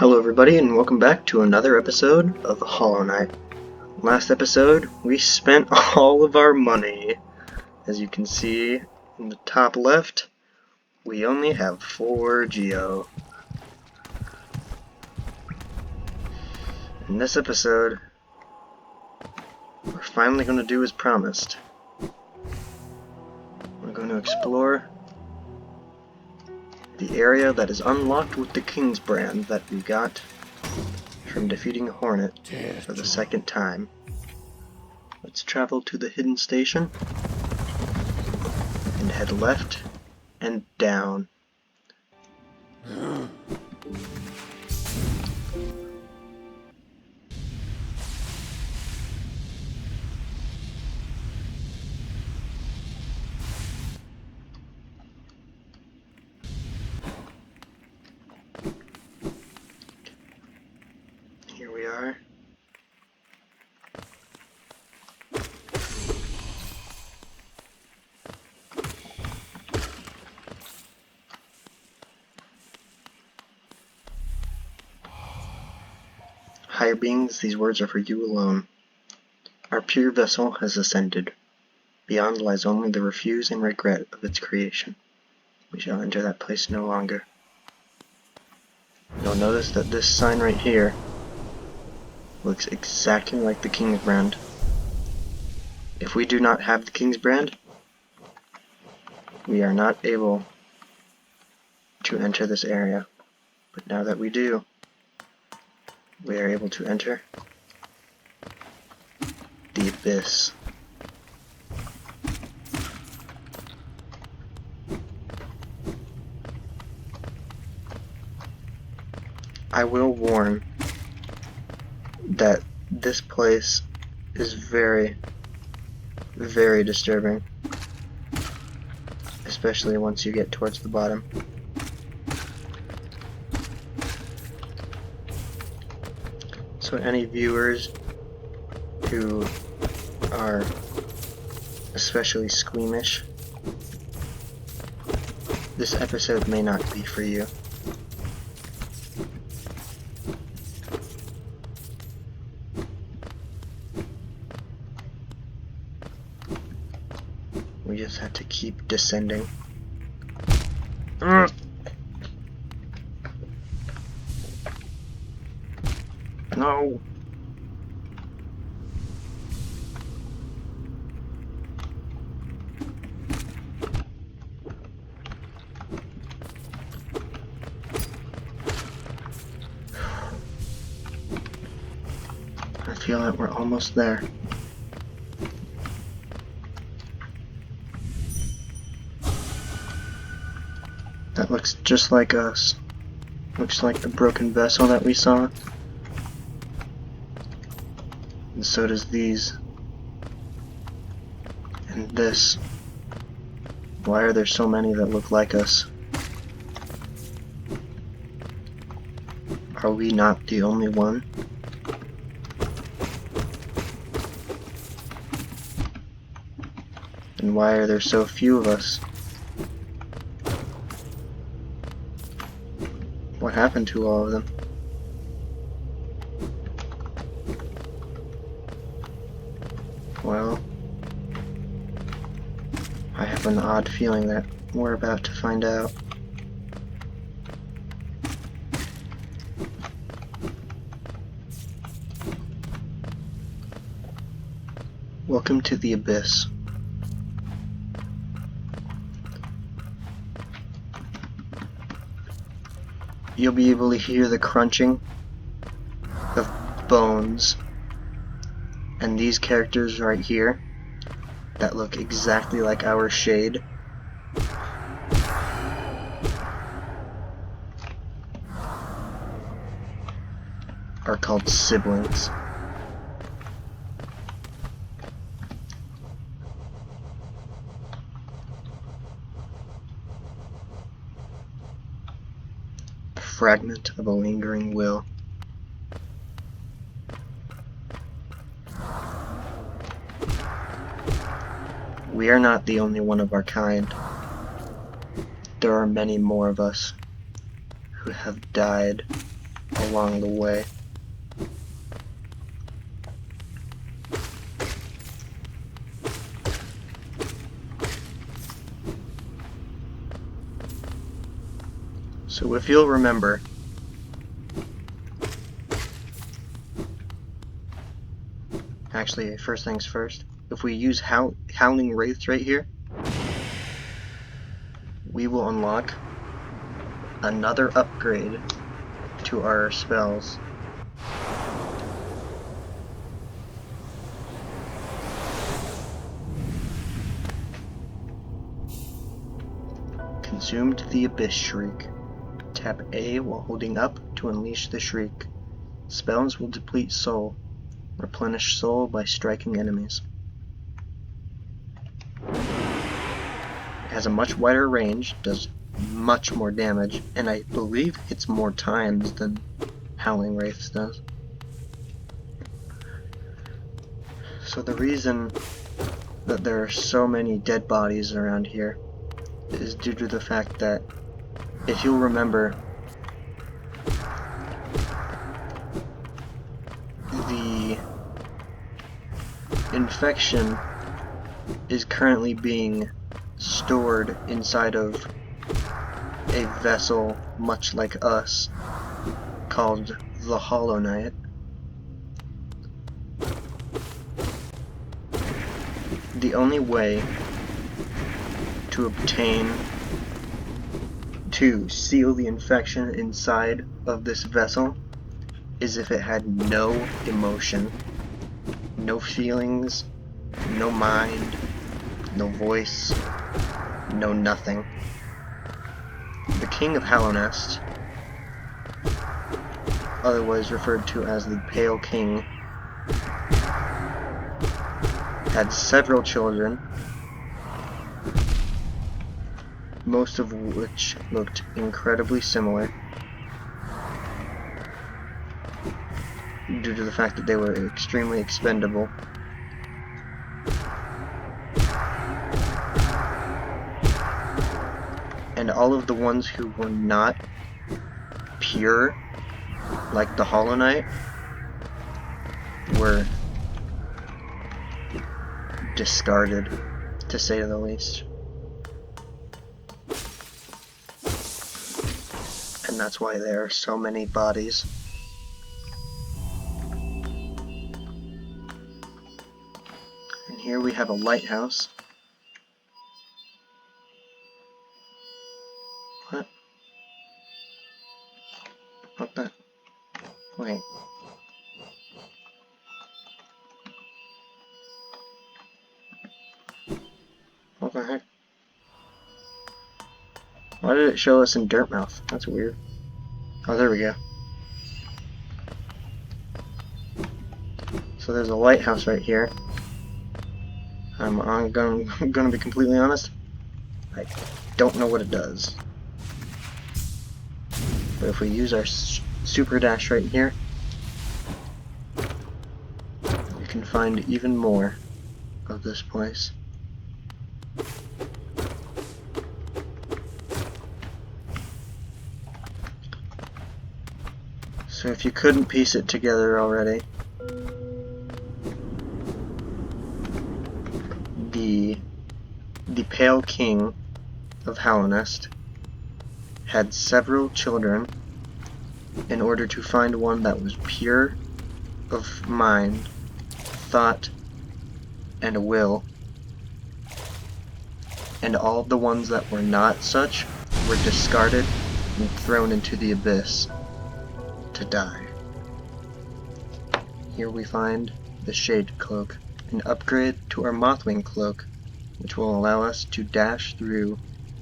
Hello everybody and welcome back to another episode of Hollow Knight. Last episode, we spent all of our money. As you can see in the top left, we only have 4 Geo. In this episode, we're finally going to do as promised. We're going to explore the area that is unlocked with the King's Brand that we got from defeating a Hornet for the second time. Let's travel to the hidden station and head left and down. Here we are. Higher beings, these words are for you alone. Our pure vessel has ascended. Beyond lies only the refuse and regret of its creation. We shall enter that place no longer. You'll notice that this sign right here looks exactly like the King's Brand. If we do not have the King's Brand, we are not able to enter this area. But now that we do, we are able to enter the Abyss. I will warn that this place is very, very disturbing, especially once you get towards the bottom. So any viewers who are especially squeamish, this episode may not be for you. We just have to keep descending. No! I feel that we're almost there. That looks just like us. Looks like the broken vessel that we saw. And so does these. And this. Why are there so many that look like us? Are we not the only one? And why are there so few of us? What happened to all of them? Well, I have an odd feeling that we're about to find out. Welcome to the Abyss. You'll be able to hear the crunching of bones. And these characters right here that look exactly like our shade are called siblings. A fragment of a lingering will. We are not the only one of our kind. There are many more of us who have died along the way. So if you'll remember, actually, first things first, if we use Howling Wraiths right here, we will unlock another upgrade to our spells. Consumed the Abyss Shriek. Tap A while holding up to unleash the shriek. Spells will deplete soul. Replenish soul by striking enemies. It has a much wider range, does much more damage, and I believe hits more times than Howling Wraiths does. So the reason that there are so many dead bodies around here is due to the fact that, if you'll remember, the infection is currently being stored inside of a vessel much like us called the Hollow Knight. The only way to seal the infection inside of this vessel is if it had no emotion, no feelings, no mind, no voice, no nothing. The King of Hallownest, otherwise referred to as the Pale King, had several children, most of which looked incredibly similar due to the fact that they were extremely expendable. And all of the ones who were not pure, like the Hollow Knight, were discarded, to say the least. And that's why there are so many bodies. And here we have a lighthouse. What? What the? Wait. What the heck? Why did it show us in Dirtmouth? That's weird. Oh, there we go. So there's a lighthouse right here. I'm gonna be completely honest. I don't know what it does. But if we use our super dash right here, we can find even more of this place. So if you couldn't piece it together already, the Pale King of Hallownest had several children in order to find one that was pure of mind, thought, and will, and all the ones that were not such were discarded and thrown into the abyss to die. Here we find the Shade Cloak, an upgrade to our Mothwing Cloak, which will allow us to dash through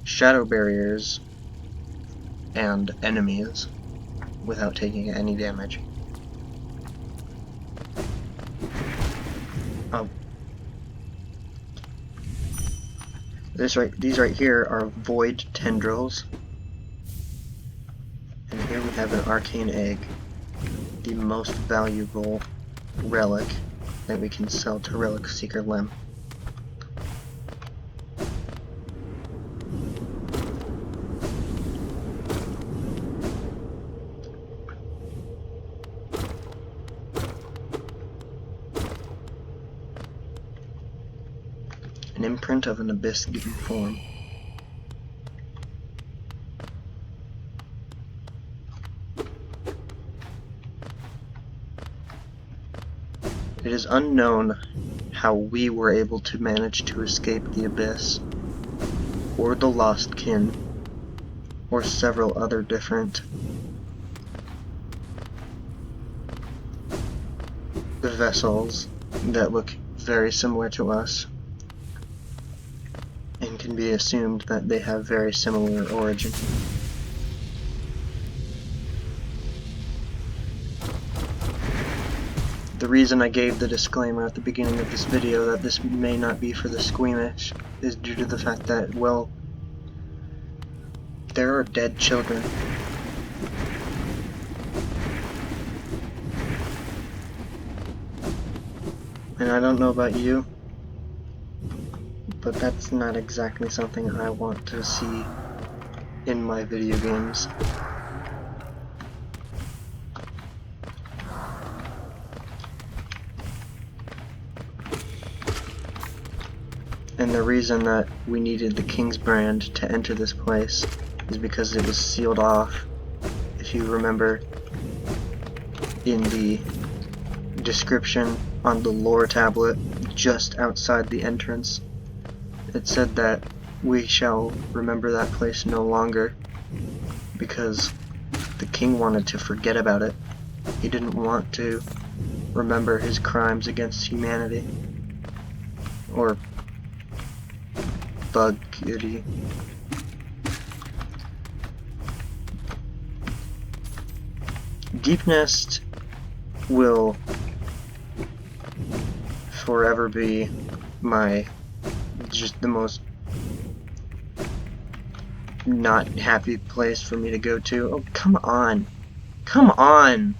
shadow barriers and enemies without taking any damage. These right here are Void Tendrils, and here we have an Arcane Egg, the most valuable relic that we can sell to Relic Seeker Lem. an imprint of an abyss given form. It is unknown how we were able to manage to escape the abyss, or the Lost Kin, or several other different vessels that look very similar to us, and can be assumed that they have very similar origin. The reason I gave the disclaimer at the beginning of this video that this may not be for the squeamish is due to the fact that, well, there are dead children. And I don't know about you, but that's not exactly something I want to see in my video games. And the reason that we needed the King's Brand to enter this place is because it was sealed off. If you remember, in the description on the lore tablet just outside the entrance, it said that we shall remember that place no longer because the king wanted to forget about it. He didn't want to remember his crimes against humanity, or bugity. Deepnest will forever be just the most not happy place for me to go to. Oh, come on! Come on!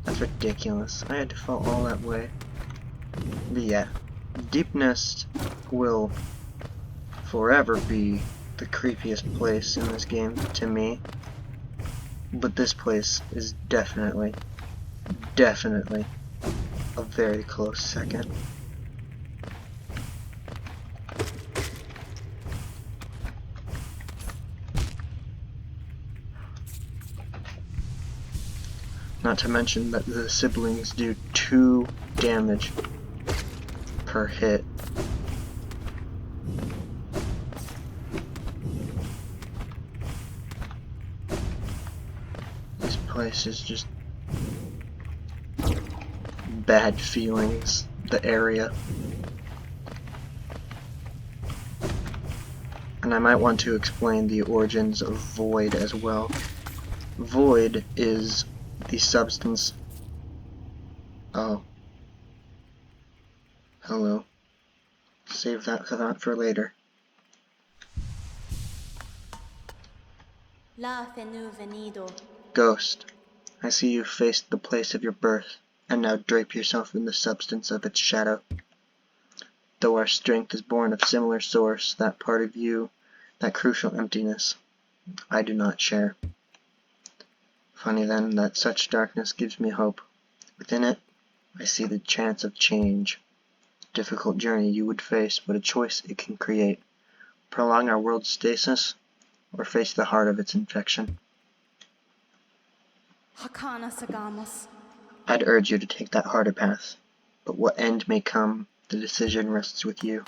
That's ridiculous. I had to fall all that way. But yeah, Deepnest will forever be the creepiest place in this game to me. But this place is definitely a very close second. Not to mention that the siblings do 2 damage per hit. This place is just bad feelings, the area. And I might want to explain the origins of Void as well. Void is the substance. Oh. Hello. Save that thought for later. Ghost, I see you faced the place of your birth, and now drape yourself in the substance of its shadow. Though our strength is born of similar source, that part of you, that crucial emptiness, I do not share. Funny then that such darkness gives me hope. Within it, I see the chance of change. Difficult journey you would face, but a choice it can create. Prolong our world's stasis, or face the heart of its infection. I'd urge you to take that harder path, but what end may come, the decision rests with you.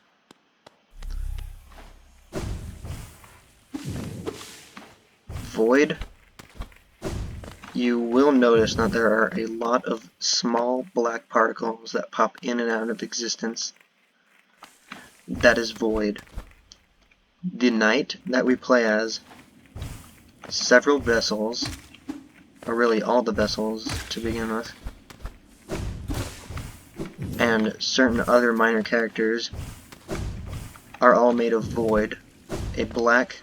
Void? You will notice that there are a lot of small black particles that pop in and out of existence. That is Void. The knight that we play as, several vessels, or really all the vessels to begin with, and certain other minor characters are all made of Void, a black,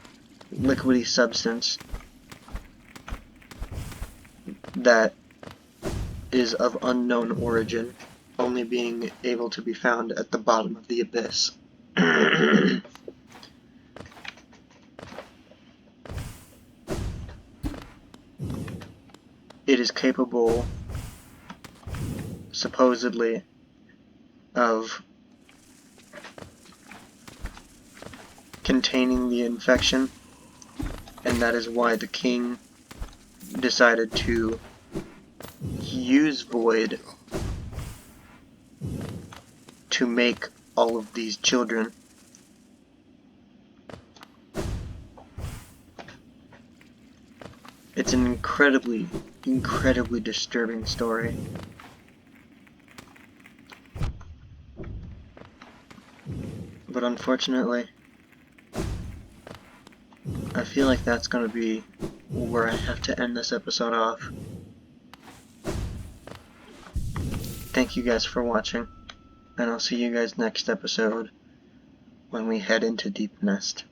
liquidy substance that is of unknown origin, only being able to be found at the bottom of the abyss. It is capable, supposedly, of containing the infection, and that is why the king decided to use Void to make all of these children. It's an incredibly disturbing story. But unfortunately, I feel like that's going to be where I have to end this episode off. Thank you guys for watching, and I'll see you guys next episode when we head into Deep Nest.